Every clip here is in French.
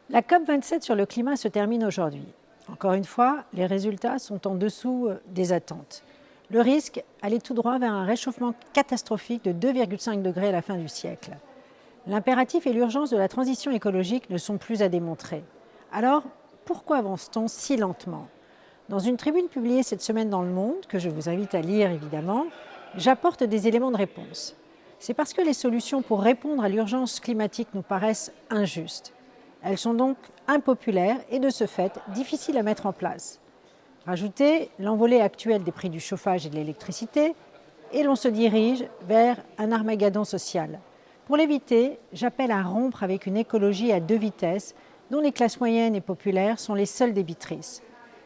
La COP27 sur le climat se termine aujourd'hui. Encore une fois, les résultats sont en dessous des attentes. Le risque, aller tout droit vers un réchauffement catastrophique de 2,5 degrés à la fin du siècle. L'impératif et l'urgence de la transition écologique ne sont plus à démontrer. Alors, pourquoi avance-t-on si lentement? Dans une tribune publiée cette semaine dans Le Monde, que je vous invite à lire évidemment, j'apporte des éléments de réponse. C'est parce que les solutions pour répondre à l'urgence climatique nous paraissent injustes. Elles sont donc impopulaires et de ce fait difficiles à mettre en place. Rajoutez l'envolée actuelle des prix du chauffage et de l'électricité et l'on se dirige vers un Armageddon social. Pour l'éviter, j'appelle à rompre avec une écologie à deux vitesses dont les classes moyennes et populaires sont les seules débitrices.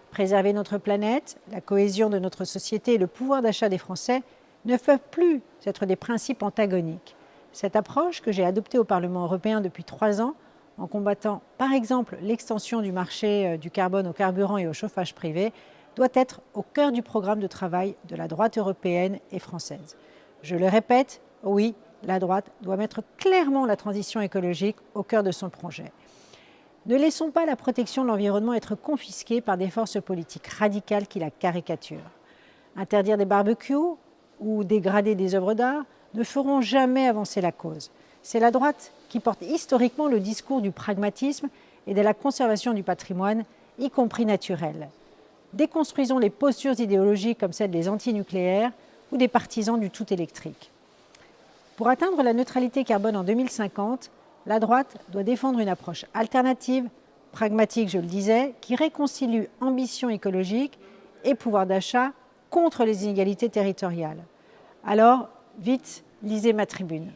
Préserver notre planète, la cohésion de notre société et le pouvoir d'achat des Français ne peuvent plus être des principes antagoniques. Cette approche que j'ai adoptée au Parlement européen depuis 3 ans, en combattant par exemple l'extension du marché du carbone aux carburants et au chauffage privé, doit être au cœur du programme de travail de la droite européenne et française. Je le répète, oui, la droite doit mettre clairement la transition écologique au cœur de son projet. Ne laissons pas la protection de l'environnement être confisquée par des forces politiques radicales qui la caricaturent. Interdire des barbecues ou dégrader des œuvres d'art ne feront jamais avancer la cause. C'est la droite qui porte historiquement le discours du pragmatisme et de la conservation du patrimoine, y compris naturel. Déconstruisons les postures idéologiques comme celle des antinucléaires ou des partisans du tout électrique. Pour atteindre la neutralité carbone en 2050, la droite doit défendre une approche alternative, pragmatique, je le disais, qui réconcilie ambition écologique et pouvoir d'achat contre les inégalités territoriales. Alors, vite, lisez ma tribune.